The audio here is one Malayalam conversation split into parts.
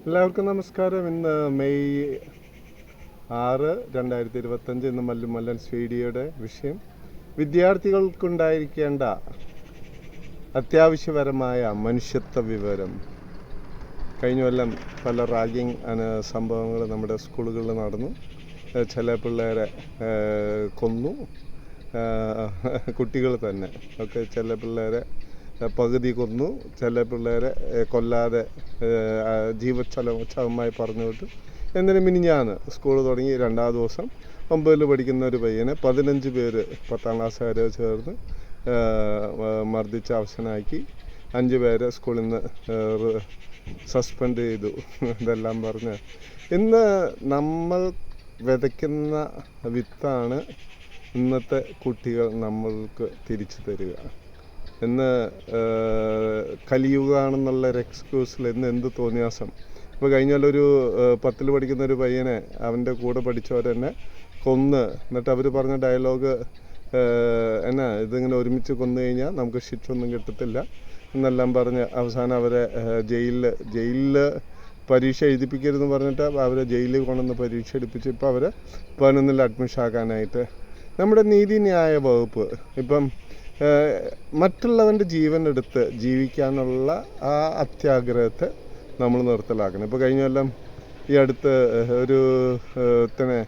എല്ലാവർക്കും നമസ്കാരം. ഇന്ന് മെയ് 6, 2025. ഇന്ന് മല്ലൻസ് വീഡിയോയുടെ വിഷയം വിദ്യാർത്ഥികൾക്കുണ്ടായിരിക്കേണ്ട അത്യാവശ്യപരമായ മനുഷ്യത്വ വിവരം. കഴിഞ്ഞ കൊല്ലം പല റാഗിങ് സംഭവങ്ങൾ നമ്മുടെ സ്കൂളുകളിൽ നടന്നു. ചില പിള്ളേരെ കൊന്നു, കുട്ടികൾ തന്നെ ഒക്കെ ചില പിള്ളേരെ പകുതി കൊന്നു, ചില പിള്ളേരെ കൊല്ലാതെ ജീവച്ഛവമായി പറഞ്ഞു വിട്ടു. എന്നിട്ട് മിനിഞ്ഞാന്ന് സ്കൂൾ തുടങ്ങി 2ാം ദിവസം 9ൽ പഠിക്കുന്ന ഒരു പയ്യനെ 15 പേര് 10ാം ക്ലാസ്സുകാരെ ചേർന്ന് മർദ്ദിച്ച് അവശനാക്കി. 5 പേരെ സ്കൂളിൽ നിന്ന് സസ്പെൻഡ് ചെയ്തു. ഇതെല്ലാം പറഞ്ഞ് ഇന്ന് നമ്മൾ വിതയ്ക്കുന്ന വിത്താണ് ഇന്നത്തെ കുട്ടികൾ നമ്മൾക്ക് തിരിച്ചു തരിക. ഇന്ന് കലിയുഗമാണെന്നുള്ള ഒരു എക്സ്ക്യൂസിൽ ഇന്ന് എന്ത് തോന്നിയാസം. ഇപ്പോൾ കഴിഞ്ഞാലൊരു 10ൽ പഠിക്കുന്ന ഒരു പയ്യനെ അവൻ്റെ കൂടെ പഠിച്ചവരെന്നെ കൊന്ന്, എന്നിട്ട് അവർ പറഞ്ഞ ഡയലോഗ് എന്നാ, ഇതിങ്ങനെ ഒരുമിച്ച് കൊന്നു കഴിഞ്ഞാൽ നമുക്ക് ശിക്ഷ ഒന്നും കിട്ടത്തില്ല എന്നെല്ലാം പറഞ്ഞ് അവസാനം അവരെ ജയിലിൽ പരീക്ഷ എഴുതിപ്പിക്കരുതെന്ന് പറഞ്ഞിട്ട് അവരെ ജയിലിൽ കൊണ്ടുവന്ന് പരീക്ഷ എടുപ്പിച്ച് ഇപ്പോൾ അവരെ 11ൽ അഡ്മിഷൻ ആക്കാനായിട്ട് നമ്മുടെ നീതിന്യായ വകുപ്പ് ഇപ്പം മറ്റുള്ളവൻ്റെ ജീവൻ എടുത്ത് ജീവിക്കാനുള്ള ആ അത്യാഗ്രഹത്തെ നമ്മൾ നിർത്തലാക്കണം. ഇപ്പോൾ കഴിഞ്ഞ കൊല്ലം ഈ അടുത്ത് ഒരു തന്നെ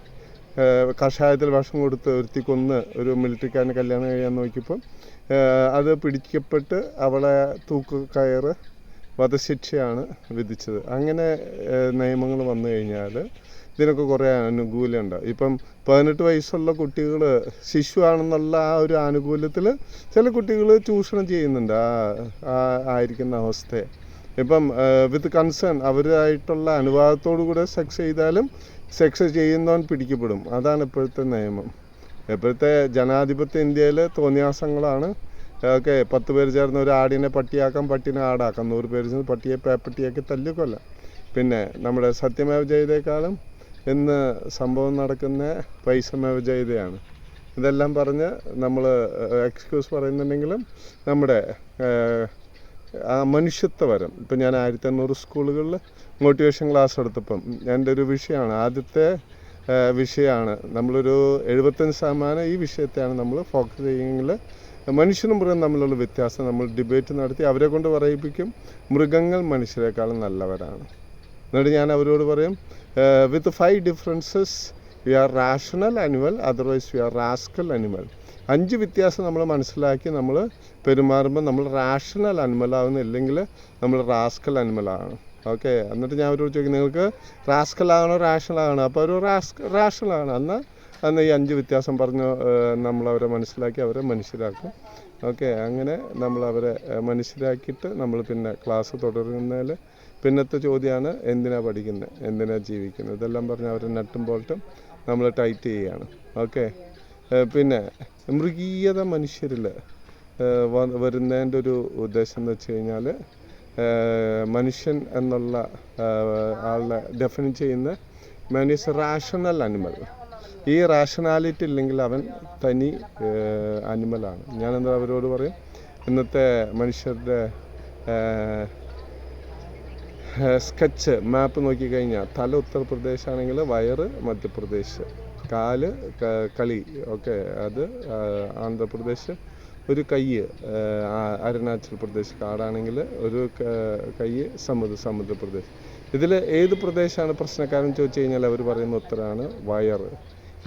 കഷായത്തിൽ വിഷം കൊടുത്ത് ഒരുത്തി കൊന്ന് ഒരു മിലിറ്ററിക്കാരനെ കല്യാണം കഴിയാൻ നോക്കിയപ്പം അത് പിടിക്കപ്പെട്ട് അവളെ തൂക്കുകയറ് വധശിക്ഷയാണ് വിധിച്ചത്. അങ്ങനെ നിയമങ്ങൾ വന്നു കഴിഞ്ഞാൽ ഇതിനൊക്കെ കുറേ ആനുകൂല്യമുണ്ട്. ഇപ്പം 18 വയസ്സുള്ള കുട്ടികൾ ശിശുവാണെന്നുള്ള ആ ഒരു ആനുകൂല്യത്തിൽ ചില കുട്ടികൾ ചൂഷണം ചെയ്യുന്നുണ്ട് ആയിരിക്കുന്ന അവസ്ഥയെ. ഇപ്പം വിത്ത് കൺസേൺ അവരായിട്ടുള്ള അനുവാദത്തോടു കൂടെ സെക്സ് ചെയ്താലും സെക്സ് ചെയ്യുന്നവൻ പിടിക്കപ്പെടും. അതാണ് ഇപ്പോഴത്തെ നിയമം. ഇപ്പോഴത്തെ ജനാധിപത്യ ഇന്ത്യയിൽ തോന്നിയാസങ്ങളാണ്. ഓക്കെ, 10 പേര് ചേർന്ന് ഒരു ആടിനെ പട്ടിയാക്കാം, പട്ടിനെ ആടാക്കാം. 100 പേര് ചേർന്ന് പട്ടിയെ പേപ്പട്ടിയാക്കി തല്ലിക്കൊല്ലാം. പിന്നെ നമ്മുടെ സത്യമേവ ജയതേക്കാളും ഇന്ന് സംഭവം നടക്കുന്ന പൈസമേവ ജയതയാണ്. ഇതെല്ലാം പറഞ്ഞ് നമ്മൾ എക്സ്ക്യൂസ് പറയുന്നുണ്ടെങ്കിലും നമ്മുടെ ആ മനുഷ്യത്വപരം. ഇപ്പം ഞാൻ 1500 സ്കൂളുകളിൽ മോട്ടിവേഷൻ ക്ലാസ് എടുത്തപ്പം എൻ്റെ ഒരു വിഷയമാണ്, ആദ്യത്തെ വിഷയമാണ്. നമ്മളൊരു 75% ഈ വിഷയത്തെയാണ് നമ്മൾ ഫോക്കസ് ചെയ്യുമെങ്കിൽ മനുഷ്യനും മൃഗം തമ്മിലുള്ള വ്യത്യാസം നമ്മൾ ഡിബേറ്റ് നടത്തി അവരെ കൊണ്ട് പറയിപ്പിക്കും. മൃഗങ്ങൾ മനുഷ്യരെക്കാളും നല്ലവരാണ്. എന്നിട്ട് ഞാൻ അവരോട് പറയും, with 5 differences we are rational animal, otherwise we are rascal animal. 5 വ്യത്യാസം നമ്മൾ മനസ്സിലാക്കി നമ്മൾ പെരുമാറുമ്പോൾ നമ്മൾ റാഷണൽ അനിമലാവുന്നില്ലെങ്കിൽ നമ്മൾ റാസ്കൽ അനിമലാണ്. ഓക്കെ, എന്നിട്ട് ഞാൻ അവരോട് ചോദിക്കും, നിങ്ങൾക്ക് റാസ്കലാകണോ റാഷണലാകണോ? അപ്പോൾ ഒരു റാഷണലാണ്. അന്ന് ഈ 5 വ്യത്യാസം പറഞ്ഞ് നമ്മളവരെ മനസ്സിലാക്കി അവരെ മനുഷ്യരാക്കും. ഓക്കെ, അങ്ങനെ നമ്മളവരെ മനുഷ്യരാക്കിയിട്ട് നമ്മൾ പിന്നെ ക്ലാസ് തുടരുന്നതിൽ പിന്നത്തെ ചോദ്യമാണ് എന്തിനാണ് പഠിക്കുന്നത്, എന്തിനാണ് ജീവിക്കുന്നത്. ഇതെല്ലാം പറഞ്ഞ് അവർ നട്ടും ബോൾട്ടും നമ്മൾ ടൈറ്റ് ചെയ്യുകയാണ്. ഓക്കെ, പിന്നെ മൃഗീയത മനുഷ്യരിൽ വരുന്നതിൻ്റെ ഒരു ഉദ്ദേശം എന്ന് വെച്ച് കഴിഞ്ഞാൽ മനുഷ്യൻ എന്നുള്ള ആളുടെ ഡെഫിൻ ചെയ്യുന്ന മാൻ ഈസ് റാഷണൽ അനിമൽ. ഈ റാഷണാലിറ്റി ഇല്ലെങ്കിൽ അവൻ തനി അനിമലാണ്. ഞാനെന്താ അവരോട് പറയും, ഇന്നത്തെ മനുഷ്യരുടെ സ്കെച്ച് മാപ്പ് നോക്കിക്കഴിഞ്ഞാൽ തല ഉത്തർപ്രദേശ് ആണെങ്കിൽ വയറ് മധ്യപ്രദേശ്, കാല് കളി ഓക്കെ അത് ആന്ധ്രാപ്രദേശ്, ഒരു കൈ അരുണാചൽ പ്രദേശ്, കാടാണെങ്കിൽ ഒരു കൈ സമുദ്രപ്രദേശ്. ഇതിൽ ഏത് പ്രദേശമാണ് പ്രശ്നക്കാരൻ ചോദിച്ചു കഴിഞ്ഞാൽ അവർ പറയുന്ന ഉത്തരമാണ് വയറ്.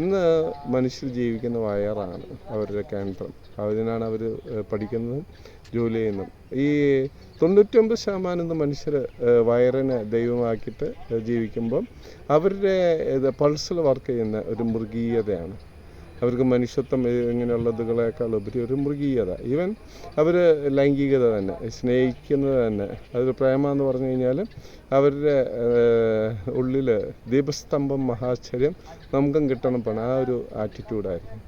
ഇന്ന് മനുഷ്യർ ജീവിക്കുന്ന വയറാണ് അവരുടെ കേന്ദ്രം. അതിനാണ് അവർ പഠിക്കുന്നതും ജോലി ചെയ്യുന്നതും. ഈ 99% ഇന്ന് മനുഷ്യർ വയറിനെ ദൈവമാക്കിയിട്ട് ജീവിക്കുമ്പം അവരുടെ പൾസിൽ വർക്ക് ചെയ്യുന്ന ഒരു മൃഗീയതയാണ്. അവർക്ക് മനുഷ്യത്വം ഇങ്ങനെയുള്ളതുകളേക്കാൾ ഉപരി ഒരു മൃഗീയത. ഈവൻ അവർ ലൈംഗികത തന്നെ, സ്നേഹിക്കുന്നത് തന്നെ, അതൊരു പ്രേമെന്ന് പറഞ്ഞു കഴിഞ്ഞാൽ അവരുടെ ഉള്ളിൽ ദീപസ്തംഭം മഹാശ്ചര്യം നമുക്കും കിട്ടണം പണം ആ ഒരു ആറ്റിറ്റ്യൂഡായിരിക്കും.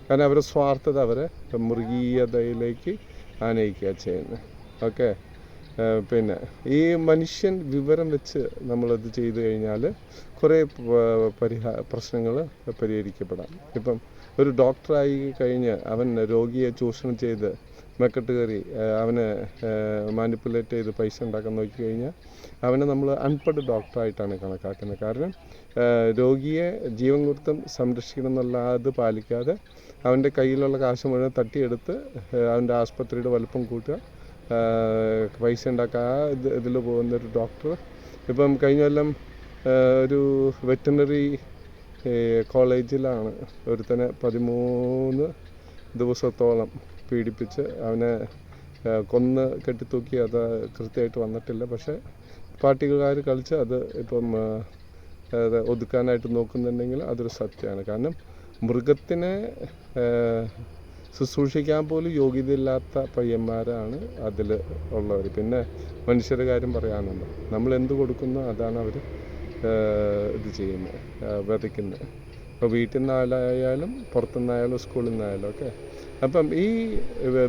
കാരണം അവരുടെ സ്വാർത്ഥത അവരെ മൃഗീയതയിലേക്ക് ആനയിക്കുക ചെയ്യുന്നത്. ഓക്കെ, പിന്നെ ഈ മനുഷ്യൻ വിവരം വെച്ച് നമ്മളത് ചെയ്തു കഴിഞ്ഞാൽ കുറേ പ്രശ്നങ്ങൾ പരിഹരിക്കപ്പെടാം. ഇപ്പം ഒരു ഡോക്ടറായി കഴിഞ്ഞ് അവൻ രോഗിയെ ചൂഷണം ചെയ്ത് മെക്കെട്ട് കയറി അവനെ മാനിപ്പുലേറ്റ് ചെയ്ത് പൈസ ഉണ്ടാക്കാൻ നോക്കിക്കഴിഞ്ഞാൽ അവനെ നമ്മൾ അൺപഡ് ഡോക്ടറായിട്ടാണ് കണക്കാക്കുന്നത്. കാരണം രോഗിയെ ജീവൻ കൊടുത്തും സംരക്ഷിക്കണം എന്നുള്ള അത് പാലിക്കാതെ അവൻ്റെ കയ്യിലുള്ള കാശ് മുഴുവൻ തട്ടിയെടുത്ത് അവൻ്റെ ആസ്പത്രിയുടെ വലുപ്പം കൂട്ടുക, പൈസ ഉണ്ടാക്കുക, ഇതിൽ പോകുന്നൊരു ഡോക്ടർ. ഇപ്പം കഴിഞ്ഞ കൊല്ലം ഒരു വെറ്റിനറി കോളേജിലാണ് ഒരുത്തനെ 13 ദിവസത്തോളം പീഡിപ്പിച്ച് അവനെ കൊന്ന് കെട്ടിത്തൂക്കി. അത് കൃത്യമായിട്ട് വന്നിട്ടില്ല. പക്ഷേ പാർട്ടിക്കാർ കളിച്ച് അത് ഇപ്പം ഒതുക്കാനായിട്ട് നോക്കുന്നുണ്ടെങ്കിൽ അതൊരു സത്യമാണ്. കാരണം മൃഗത്തിനെ ശുശ്രൂഷിക്കാൻ പോലും യോഗ്യതയില്ലാത്ത പയ്യന്മാരാണ് അതിൽ ഉള്ളവർ. പിന്നെ മനുഷ്യരുടെ കാര്യം പറയാനുണ്ടോ, നമ്മൾ എന്ത് കൊടുക്കുന്നോ അതാണ് അവർ ഇത് ചെയ്യുന്നത്, വിതയ്ക്കുന്നത്. ഇപ്പോൾ വീട്ടിൽ നിന്നായാലും പുറത്തുനിന്നായാലും സ്കൂളിൽ നിന്നായാലും ഒക്കെ. അപ്പം ഈ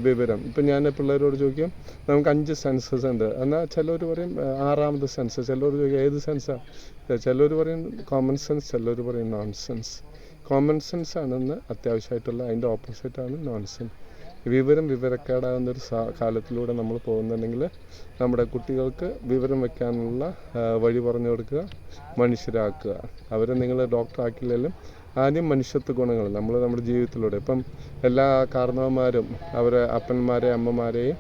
വിവരം ഇപ്പം ഞാൻ പിള്ളേരോട് ചോദിക്കും, നമുക്ക് 5 സെൻസസ് ഉണ്ട്. എന്നാൽ ചിലർ പറയും 6ാമത് സെൻസസ്, ചിലർ ചോദിക്കും ഏത് സെൻസാണ്, ചിലർ പറയും കോമൺ സെൻസ്, ചിലർ പറയും നോൺ സെൻസ്. കോമൺ സെൻസ് ആണെന്ന് അത്യാവശ്യമായിട്ടുള്ള, അതിൻ്റെ ഓപ്പോസിറ്റാണ് നോൺ സെൻസ്. വിവരക്കേടാകുന്നൊരു കാലത്തിലൂടെ നമ്മൾ പോകുന്നുണ്ടെങ്കിൽ നമ്മുടെ കുട്ടികൾക്ക് വിവരം വയ്ക്കാനുള്ള വഴി പറഞ്ഞു കൊടുക്കുക, മനുഷ്യരാക്കുക. അവരെ നിങ്ങൾ ഡോക്ടറാക്കില്ലെങ്കിലും ആദ്യം മനുഷ്യത്വ ഗുണങ്ങൾ നമ്മുടെ ജീവിതത്തിലൂടെ. ഇപ്പം എല്ലാ കാരണവന്മാരും അവരെ അപ്പന്മാരെയും അമ്മമാരെയും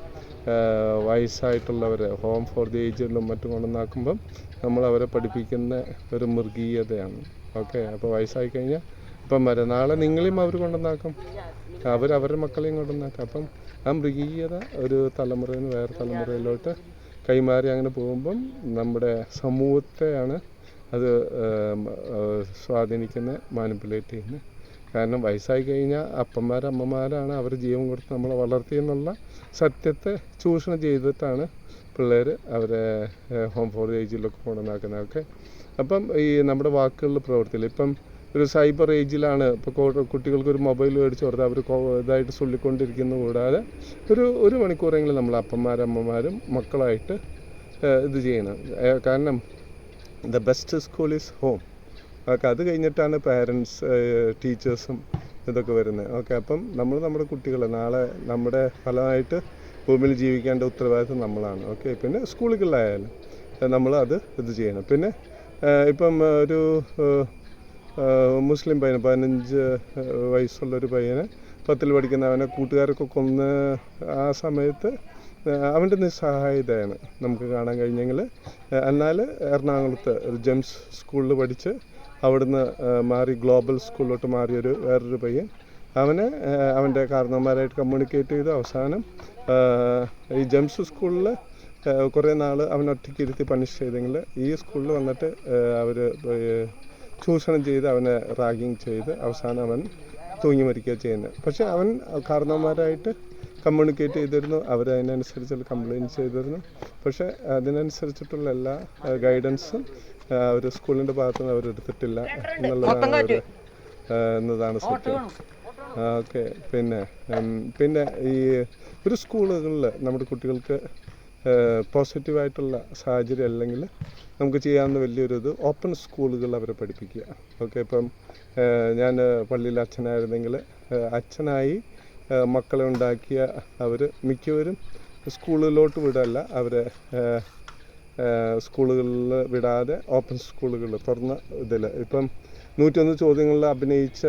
വയസ്സായിട്ടുള്ളവരെ ഹോം ഫോർ ദി ഏജിലും മറ്റും കൊണ്ടുവന്നാക്കുമ്പം നമ്മൾ അവരെ പഠിപ്പിക്കുന്ന ഒരു മൃഗീയതയാണ്. ഓക്കെ, അപ്പോൾ വയസ്സായി കഴിഞ്ഞാൽ ഇപ്പം നാളെ നിങ്ങളെയും അവർ കൊണ്ടുവന്നാക്കും, അവരുടെ മക്കളെയും കൊണ്ടുവന്നാക്കും. അപ്പം ആ മൃഗീയത ഒരു തലമുറയിൽ നിന്ന് വേറെ തലമുറയിലോട്ട് കൈമാറി അങ്ങനെ പോകുമ്പം നമ്മുടെ സമൂഹത്തെയാണ് അത് സ്വാധീനിക്കുന്നത്, മാനിപ്പുലേറ്റ് ചെയ്യുന്നത്. കാരണം വയസ്സായി കഴിഞ്ഞാൽ അമ്മമാരാണ് അവർ ജീവൻ കൊടുത്ത് നമ്മളെ വളർത്തിയെന്നുള്ള സത്യത്തെ ചൂഷണം ചെയ്തിട്ടാണ് പിള്ളേർ അവരെ ഹോം ഫോർ ഏജിലൊക്കെ കൊണ്ടുവന്നാക്കുന്നതൊക്കെ. അപ്പം ഈ നമ്മുടെ വാക്കുകളിൽ പ്രവർത്തിയില്ല. ഇപ്പം ഒരു സൈബർ ഏജിലാണ് ഇപ്പോൾ കുട്ടികൾക്കൊരു മൊബൈൽ മേടിച്ച് കൊടുത്താൽ അവർ ഇതായിട്ട് ചൊല്ലിക്കൊണ്ടിരിക്കുന്ന കൂടാതെ ഒരു മണിക്കൂറെങ്കിലും നമ്മൾ അമ്മമാരും മക്കളായിട്ട് ഇത് ചെയ്യണം. കാരണം the best school is home. Okay, അത് കഴിഞ്ഞിട്ടാണ് പാരൻസ് ടീച്ചേഴ്സും ഇതൊക്കെ വരുന്നത്. ഓക്കെ, അപ്പം നമ്മുടെ കുട്ടികൾ നാളെ നമ്മുടെ ഫലമായിട്ട് ഭൂമിയിൽ ജീവിക്കേണ്ട ഉത്തരവാദിത്വം നമ്മളാണ്. ഓക്കെ, പിന്നെ സ്കൂളുകളിലായാലും നമ്മൾ ഇത് ചെയ്യണം. പിന്നെ ഇപ്പം ഒരു മുസ്ലിം പയ്യന് 15 വയസ്സുള്ളൊരു പയ്യനെ 10ൽ പഠിക്കുന്നവനെ കൂട്ടുകാരൊക്കെ കൊന്ന് ആ സമയത്ത് അവൻ്റെ നിസ്സഹായതയാണ് നമുക്ക് കാണാൻ കഴിഞ്ഞെങ്കിൽ. എന്നാൽ എറണാകുളത്ത് ഒരു ജെംസ് സ്കൂളിൽ പഠിച്ച് അവിടുന്ന് മാറി ഗ്ലോബൽ സ്കൂളിലോട്ട് മാറിയൊരു വേറൊരു പയ്യൻ അവൻ്റെ കാരണവന്മാരായിട്ട് കമ്മ്യൂണിക്കേറ്റ് ചെയ്ത് അവസാനം ഈ ജെംസ് സ്കൂളിൽ കുറേ നാൾ അവനൊറ്റയ്ക്ക് ഇരുത്തി പണിഷ് ചെയ്തെങ്കിൽ ഈ സ്കൂളിൽ വന്നിട്ട് അവർ ചൂഷണം ചെയ്ത് അവനെ റാഗിങ് ചെയ്ത് അവസാനം അവൻ തൂങ്ങി മരിക്കുക ചെയ്യുന്നത്. പക്ഷേ അവൻ കാരണവന്മാരായിട്ട് കമ്മ്യൂണിക്കേറ്റ് ചെയ്തിരുന്നു, അവരതിനനുസരിച്ചുള്ള കംപ്ലയിൻറ്റ് ചെയ്തിരുന്നു. പക്ഷേ അതിനനുസരിച്ചിട്ടുള്ള എല്ലാ ഗൈഡൻസും ഒരു സ്കൂളിൻ്റെ ഭാഗത്തുനിന്ന് അവരെടുത്തിട്ടില്ല എന്നതാണ് സത്യം. ഓക്കെ, പിന്നെ ഈ ഒരു സ്കൂളുകളിൽ നമ്മുടെ കുട്ടികൾക്ക് പോസിറ്റീവായിട്ടുള്ള സാഹചര്യം അല്ലെങ്കിൽ നമുക്ക് ചെയ്യാവുന്ന വലിയൊരു ഓപ്പൺ സ്കൂളുകൾ അവരെ പഠിപ്പിക്കുക. ഓക്കെ, ഇപ്പം ഞാൻ പള്ളിയിൽ അച്ഛനായിരുന്നെങ്കിൽ അച്ഛനായി മക്കളെ ഉണ്ടാക്കിയ അവർ മിക്കവരും സ്കൂളിലോട്ട് വിടല്ല, അവരെ സ്കൂളുകളിൽ വിടാതെ ഓപ്പൺ സ്കൂളുകൾ തുറന്ന ഇതിൽ ഇപ്പം 101 ചോദ്യങ്ങളിൽ അഭിനയിച്ച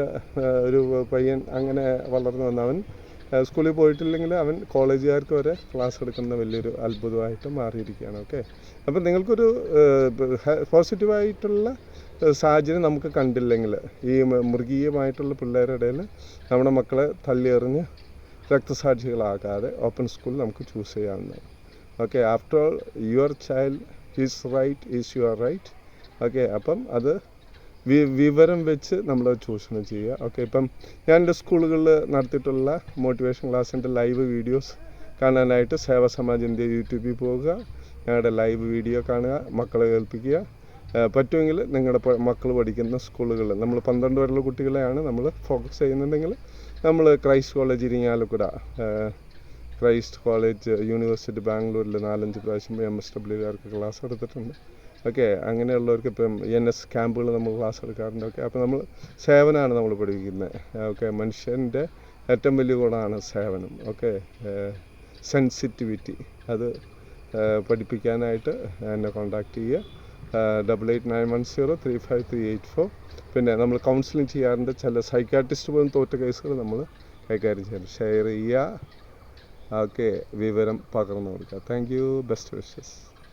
ഒരു പയ്യൻ അങ്ങനെ വളർന്നു വന്നവൻ സ്കൂളിൽ പോയിട്ടില്ലെങ്കിൽ അവൻ കോളേജുകാർക്ക് വരെ ക്ലാസ് എടുക്കുന്ന വലിയൊരു അത്ഭുതമായിട്ട് മാറിയിരിക്കുകയാണ്. ഓക്കെ, അപ്പം നിങ്ങൾക്കൊരു പോസിറ്റീവായിട്ടുള്ള സാഹചര്യം നമുക്ക് കണ്ടില്ലെങ്കിൽ ഈ മൃഗീയമായിട്ടുള്ള പിള്ളേരുടെ ഇടയിൽ നമ്മുടെ മക്കളെ തള്ളിയെറിഞ്ഞ് രക്തസാക്ഷികളാക്കാതെ ഓപ്പൺ സ്കൂൾ നമുക്ക് ചൂസ് ചെയ്യാവുന്നതാണ്. Okay, after all your child is right is your right. Okay, അപ്പം അത് വിവരം വെച്ച് നമ്മൾ ചൂഷണം ചെയ്യുക. ഓക്കെ, ഇപ്പം ഞാൻ എൻ്റെ സ്കൂളുകളിൽ നടത്തിയിട്ടുള്ള മോട്ടിവേഷൻ ക്ലാസ്സിൻ്റെ ലൈവ് വീഡിയോസ് കാണാനായിട്ട് സേവാ സമാജ് ഇന്ത്യ യൂട്യൂബിൽ പോകുക, ഞങ്ങളുടെ ലൈവ് വീഡിയോ കാണുക, മക്കളെ കേൾപ്പിക്കുക. പറ്റുമെങ്കിൽ നിങ്ങളുടെ മക്കൾ പഠിക്കുന്ന സ്കൂളുകളിൽ നമ്മൾ 12 വരെയുള്ള കുട്ടികളെയാണ് നമ്മൾ ഫോക്കസ് ചെയ്യുന്നുണ്ടെങ്കിൽ നമ്മൾ Christ college Irinjalakuda, Christ college university ബാംഗ്ലൂരിൽ 4-5 പ്രാവശ്യം MSWകാർക്ക് ക്ലാസ് എടുത്തിട്ടുണ്ട്. ഓക്കെ, അങ്ങനെയുള്ളവർക്ക് ഇപ്പം NS ക്യാമ്പുകൾ നമ്മൾ ക്ലാസ് എടുക്കാറുണ്ട്. ഓക്കെ, അപ്പോൾ നമ്മൾ സേവനമാണ് നമ്മൾ പഠിപ്പിക്കുന്നത്. ഓക്കെ, മനുഷ്യൻ്റെ ഏറ്റവും വലിയ ഗുണമാണ് സേവനം. ഓക്കെ, സെൻസിറ്റിവിറ്റി അത് പഠിപ്പിക്കാനായിട്ട് എന്നെ കോൺടാക്റ്റ് ചെയ്യുക. 8891035384. പിന്നെ നമ്മൾ കൗൺസിലിംഗ് ചെയ്യാറുണ്ട്. ചില സൈക്കാട്രിസ്റ്റ് പോലും തോറ്റ കേസുകൾ നമ്മൾ കൈകാര്യം ചെയ്യണം. ഷെയർ ചെയ്യുക, ഓക്കെ, വിവരം പകർന്നു കൊടുക്കുക. Thank you, best wishes.